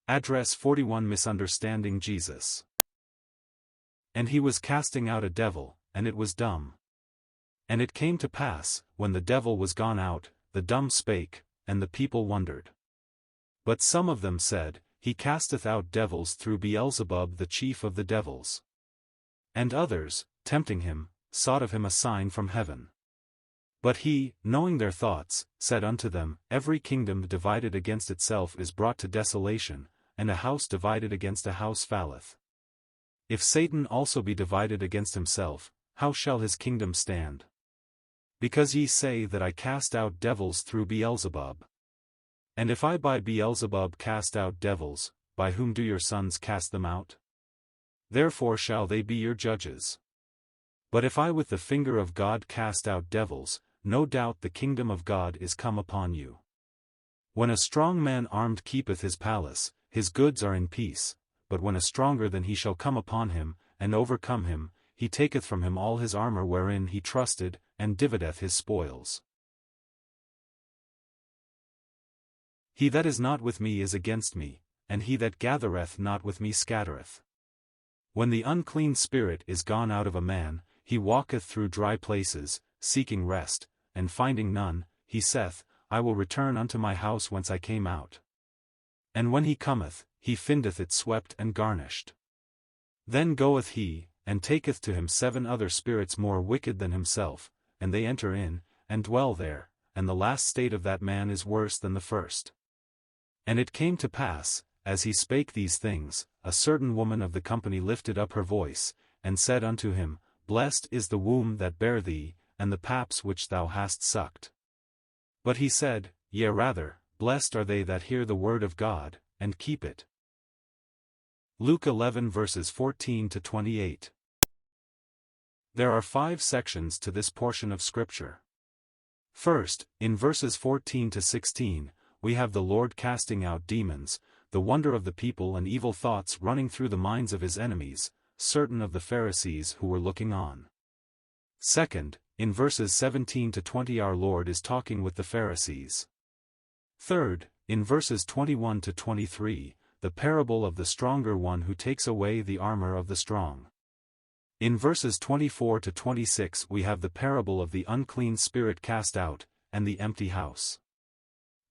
Address 41 Misunderstanding Jesus. And he was casting out a devil, and it was dumb. And it came to pass, when the devil was gone out, the dumb spake, and the people wondered. But some of them said, He casteth out devils through Beelzebub the chief of the devils. And others, tempting him, sought of him a sign from heaven. But he, knowing their thoughts, said unto them, Every kingdom divided against itself is brought to desolation, and a house divided against a house falleth. If Satan also be divided against himself, how shall his kingdom stand? Because ye say that I cast out devils through Beelzebub. And if I by Beelzebub cast out devils, by whom do your sons cast them out? Therefore shall they be your judges. But if I with the finger of God cast out devils, no doubt the kingdom of God is come upon you. When a strong man armed keepeth his palace, his goods are in peace, but when a stronger than he shall come upon him, and overcome him, he taketh from him all his armor wherein he trusted, and divideth his spoils. He that is not with me is against me, and he that gathereth not with me scattereth. When the unclean spirit is gone out of a man, he walketh through dry places, seeking rest, and finding none, he saith, I will return unto my house whence I came out. And when he cometh, he findeth it swept and garnished. Then goeth he, and taketh to him 7 other spirits more wicked than himself, and they enter in, and dwell there, and the last state of that man is worse than the first. And it came to pass, as he spake these things, a certain woman of the company lifted up her voice, and said unto him, Blessed is the womb that bare thee, and the paps which thou hast sucked. But he said, Yea rather, blessed are they that hear the word of God, and keep it. Luke 11 verses 14 to 28. There are 5 sections to this portion of Scripture. First, in verses 14 to 16, we have the Lord casting out demons, the wonder of the people and evil thoughts running through the minds of his enemies, certain of the Pharisees who were looking on. Second, in verses 17 to 20 our Lord is talking with the Pharisees. Third, in verses 21 to 23, the parable of the stronger one who takes away the armor of the strong. In verses 24 to 26 we have the parable of the unclean spirit cast out, and the empty house.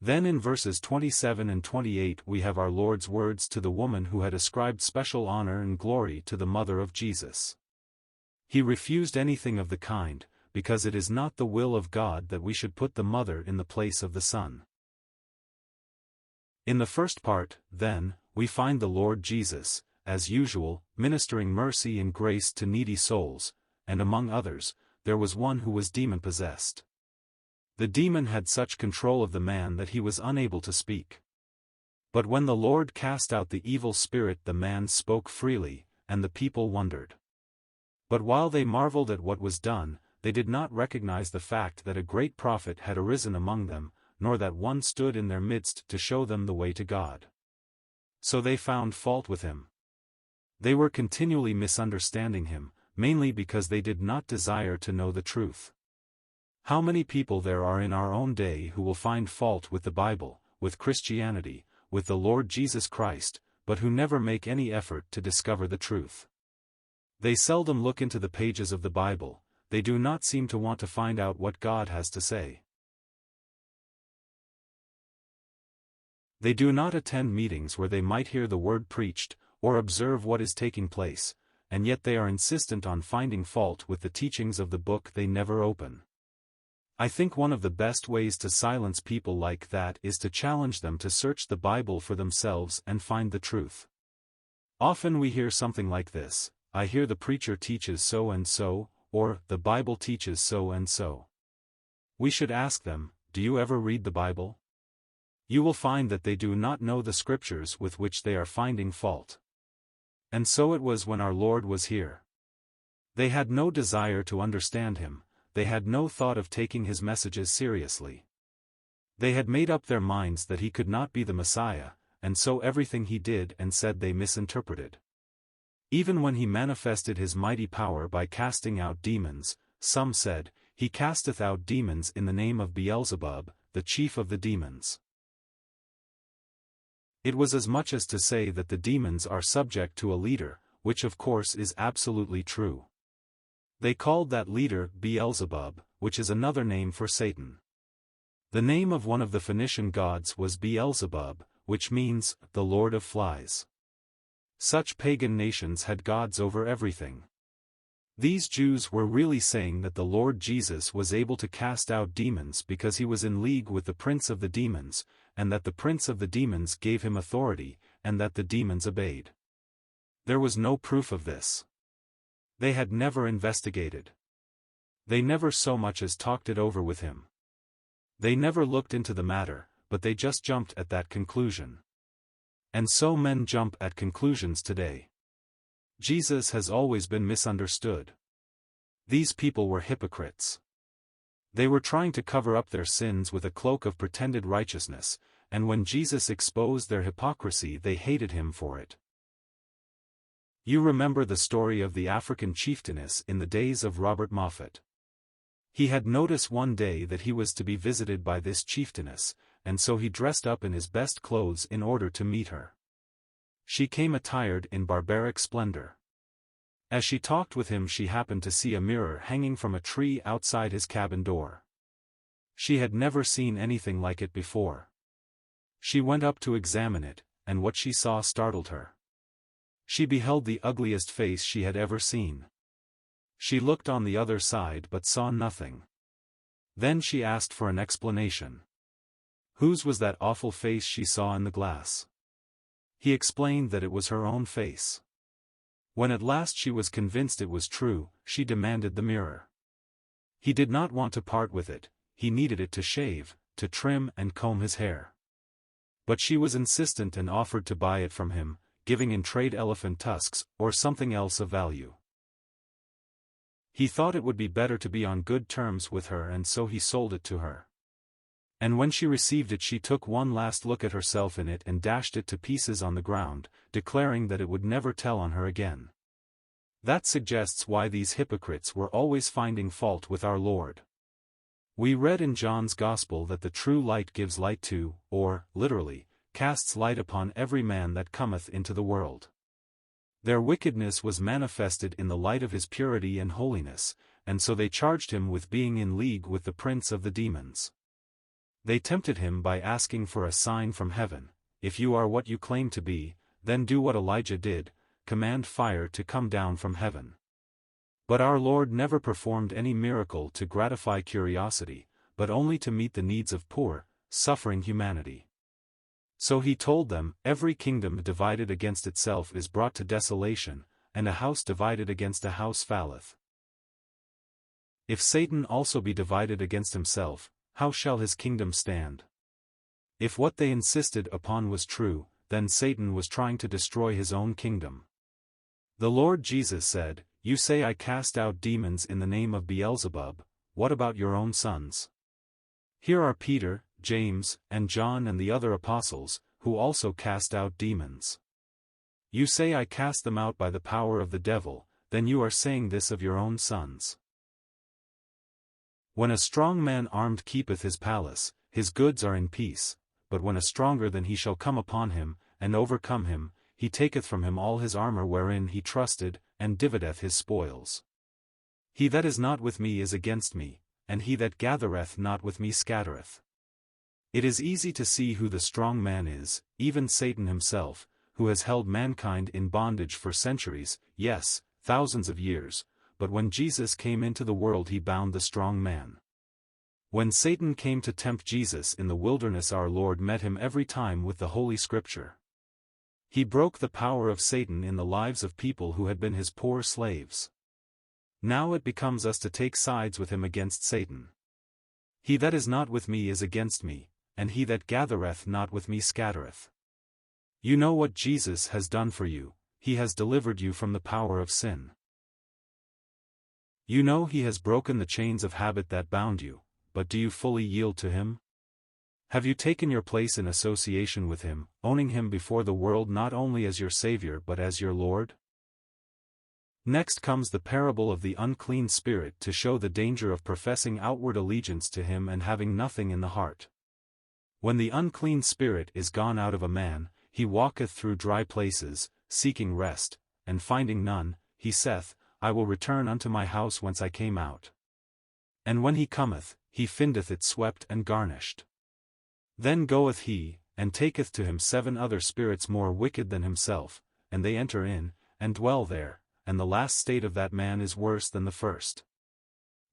Then in verses 27 and 28 we have our Lord's words to the woman who had ascribed special honor and glory to the mother of Jesus. He refused anything of the kind, because it is not the will of God that we should put the mother in the place of the son. In the first part, then, we find the Lord Jesus, as usual, ministering mercy and grace to needy souls, and among others, there was one who was demon-possessed. The demon had such control of the man that he was unable to speak. But when the Lord cast out the evil spirit the man spoke freely, and the people wondered. But while they marveled at what was done, they did not recognize the fact that a great prophet had arisen among them, nor that one stood in their midst to show them the way to God. So they found fault with him. They were continually misunderstanding him, mainly because they did not desire to know the truth. How many people there are in our own day who will find fault with the Bible, with Christianity, with the Lord Jesus Christ, but who never make any effort to discover the truth. They seldom look into the pages of the Bible, they do not seem to want to find out what God has to say. They do not attend meetings where they might hear the word preached, or observe what is taking place, and yet they are insistent on finding fault with the teachings of the book they never open. I think one of the best ways to silence people like that is to challenge them to search the Bible for themselves and find the truth. Often we hear something like this, I hear the preacher teaches so and so, or the Bible teaches so and so. We should ask them, do you ever read the Bible? You will find that they do not know the scriptures with which they are finding fault. And so it was when our Lord was here. They had no desire to understand him, they had no thought of taking his messages seriously. They had made up their minds that he could not be the Messiah, and so everything he did and said they misinterpreted. Even when he manifested his mighty power by casting out demons, some said, He casteth out demons in the name of Beelzebub, the chief of the demons. It was as much as to say that the demons are subject to a leader, which of course is absolutely true. They called that leader Beelzebub, which is another name for Satan. The name of one of the Phoenician gods was Beelzebub, which means, the Lord of Flies. Such pagan nations had gods over everything. These Jews were really saying that the Lord Jesus was able to cast out demons because he was in league with the prince of the demons, and that the prince of the demons gave him authority, and that the demons obeyed. There was no proof of this. They had never investigated. They never so much as talked it over with him. They never looked into the matter, but they just jumped at that conclusion. And so men jump at conclusions today. Jesus has always been misunderstood. These people were hypocrites. They were trying to cover up their sins with a cloak of pretended righteousness, and when Jesus exposed their hypocrisy they hated him for it. You remember the story of the African chieftainess in the days of Robert Moffat. He had noticed one day that he was to be visited by this chieftainess, and so he dressed up in his best clothes in order to meet her. She came attired in barbaric splendor. As she talked with him she happened to see a mirror hanging from a tree outside his cabin door. She had never seen anything like it before. She went up to examine it, and what she saw startled her. She beheld the ugliest face she had ever seen. She looked on the other side but saw nothing. Then she asked for an explanation. Whose was that awful face she saw in the glass? He explained that it was her own face. When at last she was convinced it was true, she demanded the mirror. He did not want to part with it, he needed it to shave, to trim and comb his hair. But she was insistent and offered to buy it from him, giving in trade elephant tusks, or something else of value. He thought it would be better to be on good terms with her and so he sold it to her. And when she received it she took one last look at herself in it and dashed it to pieces on the ground, declaring that it would never tell on her again. That suggests why these hypocrites were always finding fault with our Lord. We read in John's Gospel that the true light gives light to, or, literally, casts light upon every man that cometh into the world. Their wickedness was manifested in the light of his purity and holiness, and so they charged him with being in league with the prince of the demons. They tempted him by asking for a sign from heaven. If you are what you claim to be, then do what Elijah did, command fire to come down from heaven. But our Lord never performed any miracle to gratify curiosity, but only to meet the needs of poor, suffering humanity. So he told them, every kingdom divided against itself is brought to desolation, and a house divided against a house falleth. If Satan also be divided against himself, how shall his kingdom stand? If what they insisted upon was true, then Satan was trying to destroy his own kingdom. The Lord Jesus said, "You say I cast out demons in the name of Beelzebub, what about your own sons? Here are Peter, James, and John and the other apostles, who also cast out demons. You say I cast them out by the power of the devil, then you are saying this of your own sons. When a strong man armed keepeth his palace, his goods are in peace, but when a stronger than he shall come upon him, and overcome him, he taketh from him all his armor wherein he trusted, and divideth his spoils. He that is not with me is against me, and he that gathereth not with me scattereth." It is easy to see who the strong man is, even Satan himself, who has held mankind in bondage for centuries, yes, thousands of years, but when Jesus came into the world he bound the strong man. When Satan came to tempt Jesus in the wilderness, our Lord met him every time with the Holy Scripture. He broke the power of Satan in the lives of people who had been his poor slaves. Now it becomes us to take sides with him against Satan. He that is not with me is against me, and he that gathereth not with me scattereth. You know what Jesus has done for you, he has delivered you from the power of sin. You know he has broken the chains of habit that bound you, but do you fully yield to him? Have you taken your place in association with him, owning him before the world not only as your Savior but as your Lord? Next comes the parable of the unclean spirit to show the danger of professing outward allegiance to him and having nothing in the heart. When the unclean spirit is gone out of a man, he walketh through dry places, seeking rest, and finding none, he saith, I will return unto my house whence I came out. And when he cometh, he findeth it swept and garnished. Then goeth he, and taketh to him 7 other spirits more wicked than himself, and they enter in, and dwell there, and the last state of that man is worse than the first.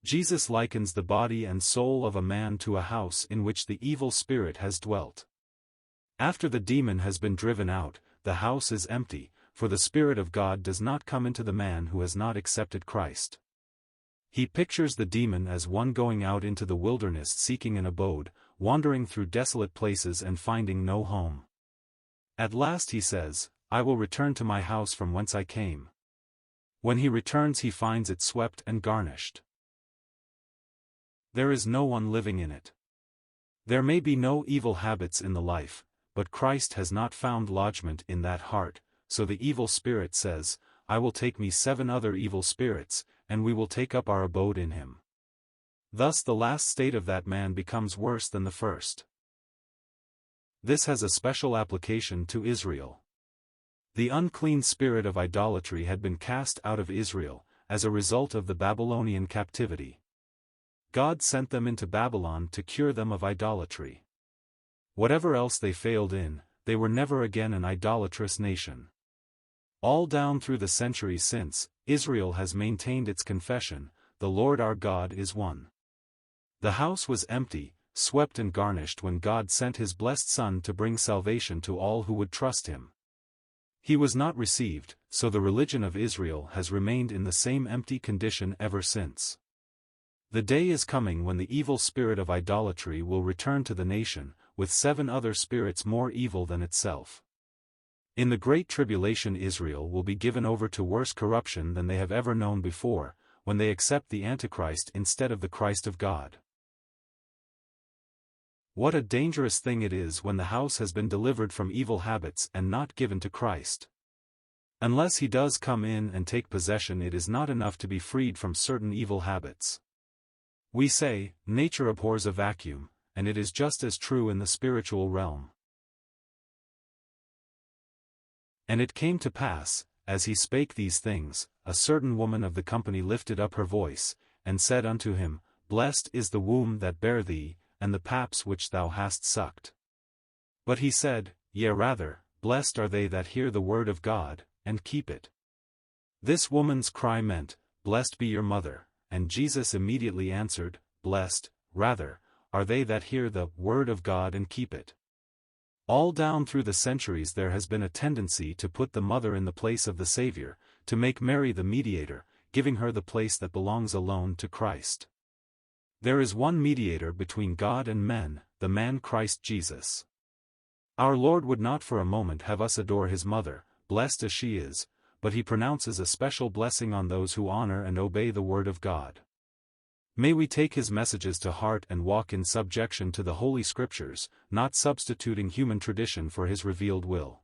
Jesus likens the body and soul of a man to a house in which the evil spirit has dwelt. After the demon has been driven out, the house is empty, for the Spirit of God does not come into the man who has not accepted Christ. He pictures the demon as one going out into the wilderness seeking an abode, wandering through desolate places and finding no home. At last he says, I will return to my house from whence I came. When he returns he finds it swept and garnished. There is no one living in it. There may be no evil habits in the life, but Christ has not found lodgment in that heart, so the evil spirit says, I will take me 7 other evil spirits, and we will take up our abode in him. Thus the last state of that man becomes worse than the first. This has a special application to Israel. The unclean spirit of idolatry had been cast out of Israel, as a result of the Babylonian captivity. God sent them into Babylon to cure them of idolatry. Whatever else they failed in, they were never again an idolatrous nation. All down through the centuries since, Israel has maintained its confession, the Lord our God is one. The house was empty, swept and garnished when God sent his blessed Son to bring salvation to all who would trust him. He was not received, so the religion of Israel has remained in the same empty condition ever since. The day is coming when the evil spirit of idolatry will return to the nation, with 7 other spirits more evil than itself. In the Great Tribulation Israel will be given over to worse corruption than they have ever known before, when they accept the Antichrist instead of the Christ of God. What a dangerous thing it is when the house has been delivered from evil habits and not given to Christ. Unless he does come in and take possession, it is not enough to be freed from certain evil habits. We say, nature abhors a vacuum, and it is just as true in the spiritual realm. And it came to pass, as he spake these things, a certain woman of the company lifted up her voice, and said unto him, Blessed is the womb that bare thee, and the paps which thou hast sucked. But he said, Yea rather, blessed are they that hear the word of God, and keep it. This woman's cry meant, Blessed be your mother, and Jesus immediately answered, Blessed, rather, are they that hear the word of God and keep it. All down through the centuries there has been a tendency to put the mother in the place of the Savior, to make Mary the mediator, giving her the place that belongs alone to Christ. There is one mediator between God and men, the man Christ Jesus. Our Lord would not for a moment have us adore his mother, blessed as she is, but he pronounces a special blessing on those who honor and obey the word of God. May we take his messages to heart and walk in subjection to the Holy Scriptures, not substituting human tradition for his revealed will.